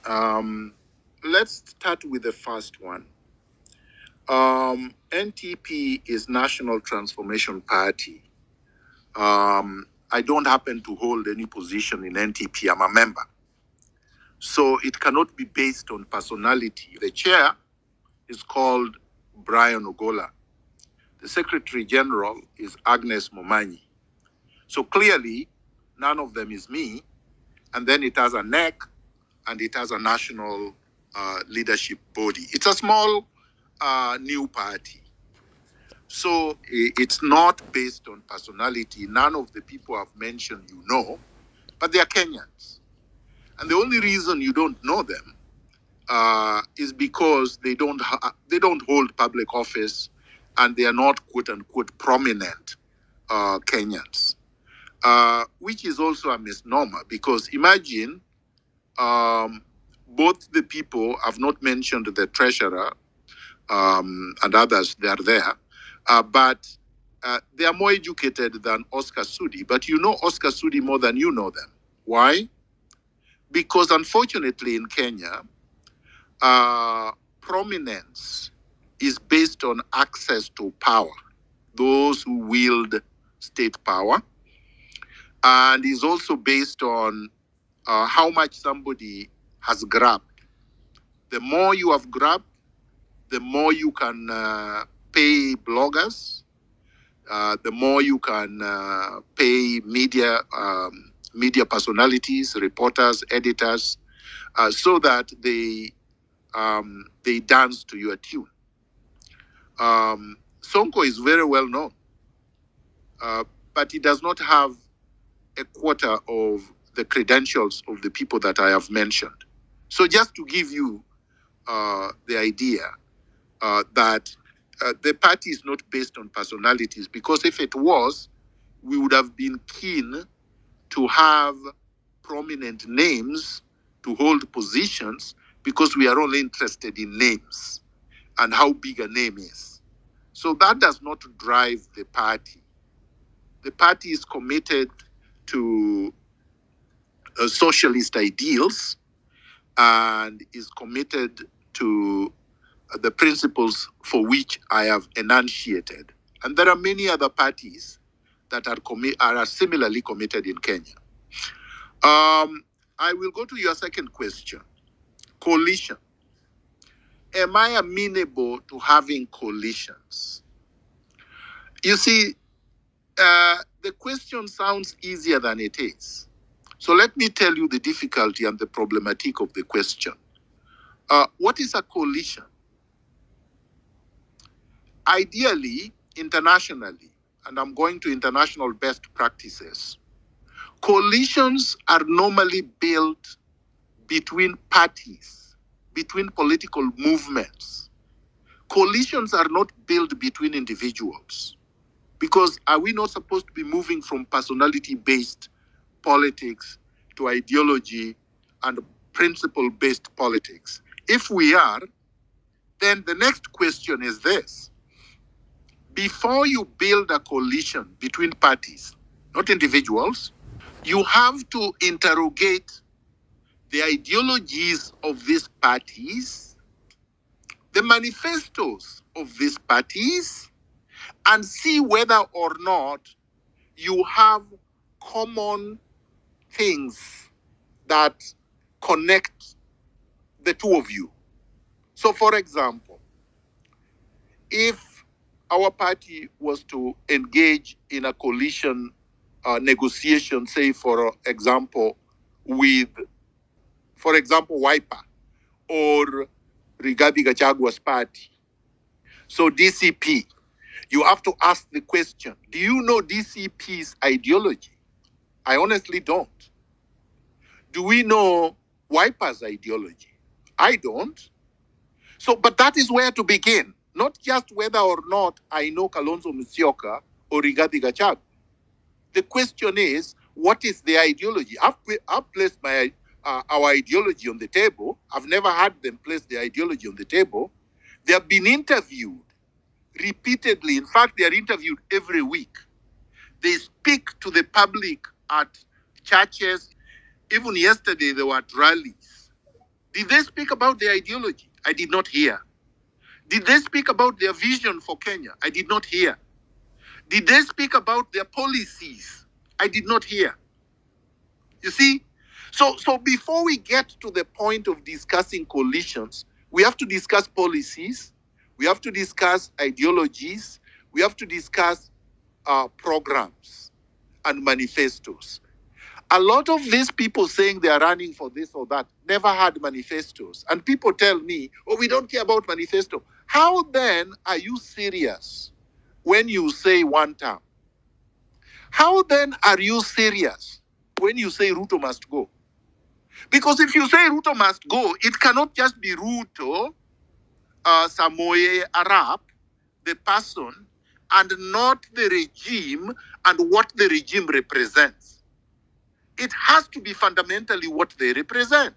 Let's start with the first one. NTP is National Transformation Party. I don't happen to hold any position in NTP. I'm a member. So it cannot be based on personality. The chair is called Brian Ogola. The Secretary General is Agnes Momanyi. So clearly, none of them is me. And then it has a neck and it has a national leadership body. It's a small new party. So it's not based on personality. None of the people I've mentioned you know, but they are Kenyans. And the only reason you don't know them is because they don't hold public office and they are not quote unquote prominent Kenyans, which is also a misnomer because imagine both the people I've not mentioned the treasurer and others they are there, but they are more educated than Oscar Sudi. But you know Oscar Sudi more than you know them. Why? Because unfortunately in Kenya, prominence is based on access to power, those who wield state power, and is also based on how much somebody has grabbed. The more you have grabbed, the more you can pay bloggers, the more you can pay media personalities, reporters, editors, so that they dance to your tune. Sonko is very well known, but he does not have a quarter of the credentials of the people that I have mentioned. So just to give you the idea that the party is not based on personalities, because if it was, we would have been keen to have prominent names to hold positions because we are only interested in names and how big a name is. So that does not drive the party. The party is committed to socialist ideals and is committed to the principles for which I have enunciated. And there are many other parties that are similarly committed in Kenya. I will go to your second question. Coalition. Am I amenable to having coalitions? You see, the question sounds easier than it is. So let me tell you the difficulty and the problematic of the question. What is a coalition? Ideally, internationally, and I'm going to international best practices, coalitions are normally built between parties, between political movements. Coalitions are not built between individuals. Because are we not supposed to be moving from personality-based politics to ideology and principle-based politics? If we are, then the next question is this. Before you build a coalition between parties, not individuals, you have to interrogate the ideologies of these parties, the manifestos of these parties, and see whether or not you have common things that connect the two of you. So, for example, if our party was to engage in a coalition negotiation, say, for example, with, for example, Wiper or Rigathi Gachagua's party, so DCP, you have to ask the question, do you know DCP's ideology? I honestly don't. Do we know Wiper's ideology? I don't. So, but that is where to begin. Not just whether or not I know Kalonzo Musyoka or Rigathi Gachagua. The question is, what is the ideology? I've placed our ideology on the table. I've never had them place the ideology on the table. They have been interviewed repeatedly. In fact, they are interviewed every week. They speak to the public at churches. Even yesterday, they were at rallies. Did they speak about their ideology? I did not hear. Did they speak about their vision for Kenya? I did not hear. Did they speak about their policies? I did not hear. You see? So before we get to the point of discussing coalitions, we have to discuss policies, we have to discuss ideologies, we have to discuss programs and manifestos. A lot of these people saying they are running for this or that never had manifestos. And people tell me, oh, we don't care about manifesto. How then are you serious when you say one term? How then are you serious when you say Ruto must go? Because if you say Ruto must go, it cannot just be Ruto, Samoe Arap, the person, and not the regime and what the regime represents. It has to be fundamentally what they represent.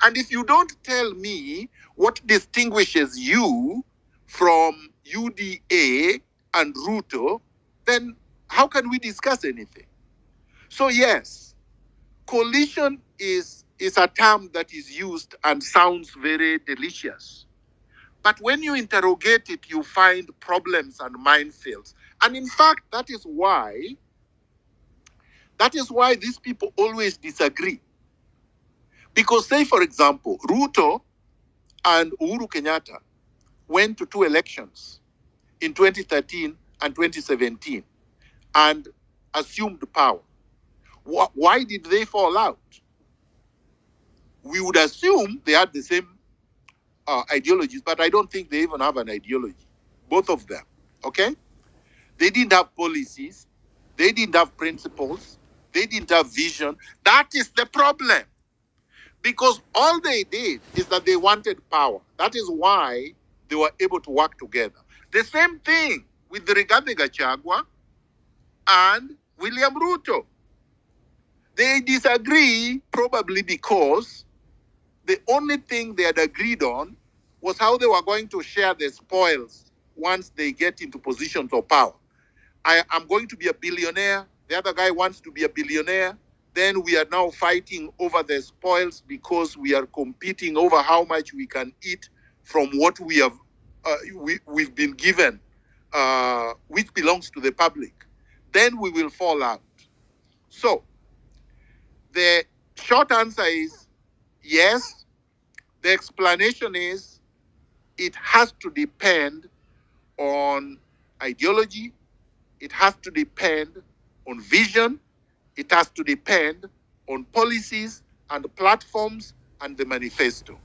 And if you don't tell me what distinguishes you from UDA and Ruto, then how can we discuss anything? So yes, coalition is a term that is used and sounds very delicious. But when you interrogate it, you find problems and minefields. And in fact, that is why these people always disagree. Because say, for example, Ruto and Uhuru Kenyatta went to two elections in 2013 and 2017 and assumed power. Why did they fall out? We would assume they had the same ideologies, but I don't think they even have an ideology. Both of them. Okay? They didn't have policies. They didn't have principles. They didn't have vision. That is the problem. Because all they did is that they wanted power. That is why they were able to work together. The same thing with Rigathi Gachagua and William Ruto. They disagree probably because the only thing they had agreed on was how they were going to share the spoils once they get into positions of power. I am going to be a billionaire. The other guy wants to be a billionaire. Then we are now fighting over the spoils because we are competing over how much we can eat from what we have we've been given, which belongs to the public. Then we will fall out. So the short answer is yes. The explanation is it has to depend on ideology. It has to depend on vision. It has to depend on policies and platforms and the manifesto.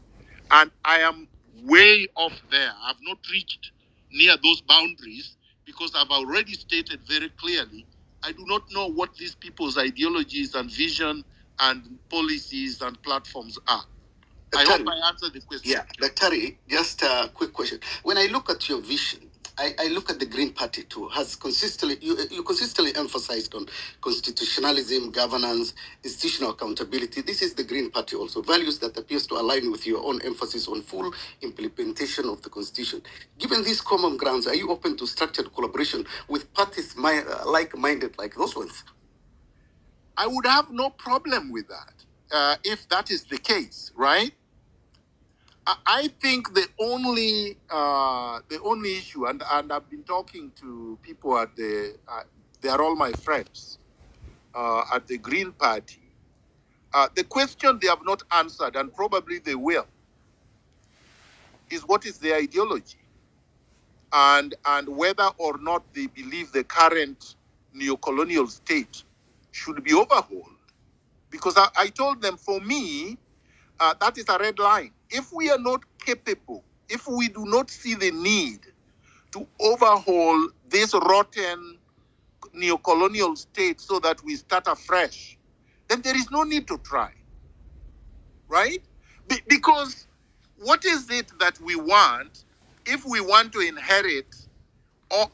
And I am way off there. I've not reached near those boundaries because I've already stated very clearly I do not know what these people's ideologies and vision and policies and platforms are. I hope I answered the question. Yeah, Daktari, just a quick question. When I look at your vision, I look at the Green Party too, has consistently, you consistently emphasized on constitutionalism, governance, institutional accountability. This is the Green Party also, values that appears to align with your own emphasis on full implementation of the Constitution. Given these common grounds, are you open to structured collaboration with parties like-minded like those ones? I would have no problem with that if that is the case, right? I think the only issue, and I've been talking to people at they are all my friends at the Green Party. The question they have not answered, and probably they will, is what is their ideology, and whether or not they believe the current neo-colonial state should be overhauled. Because I told them, for me, that is a red line. If we are not capable, if we do not see the need to overhaul this rotten neo-colonial state so that we start afresh, then there is no need to try, right? Because what is it that we want if we want to inherit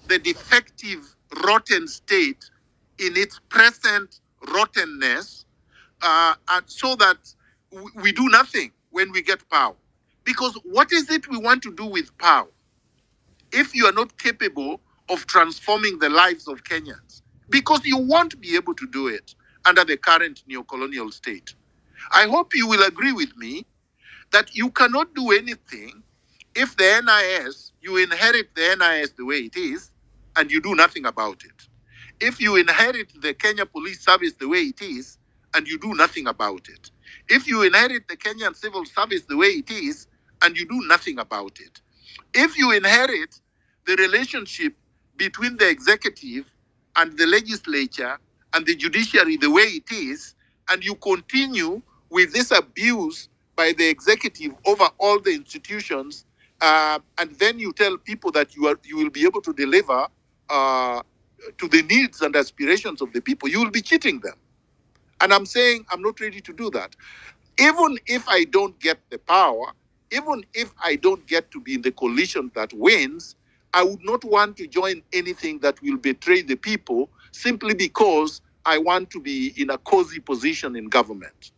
the defective, rotten state in its present rottenness, and so that we do nothing when we get power? Because what is it we want to do with power if you are not capable of transforming the lives of Kenyans? Because you won't be able to do it under the current neo-colonial state. I hope you will agree with me that you cannot do anything if the NIS, you inherit the NIS the way it is, and you do nothing about it. If you inherit the Kenya Police Service the way it is, and you do nothing about it. If you inherit the Kenyan Civil Service the way it is, and you do nothing about it. If you inherit the relationship between the executive and the legislature and the judiciary the way it is, and you continue with this abuse by the executive over all the institutions, and then you tell people that you will be able to deliver to the needs and aspirations of the people, you will be cheating them. And I'm saying I'm not ready to do that. Even if I don't get the power, even if I don't get to be in the coalition that wins, I would not want to join anything that will betray the people simply because I want to be in a cozy position in government.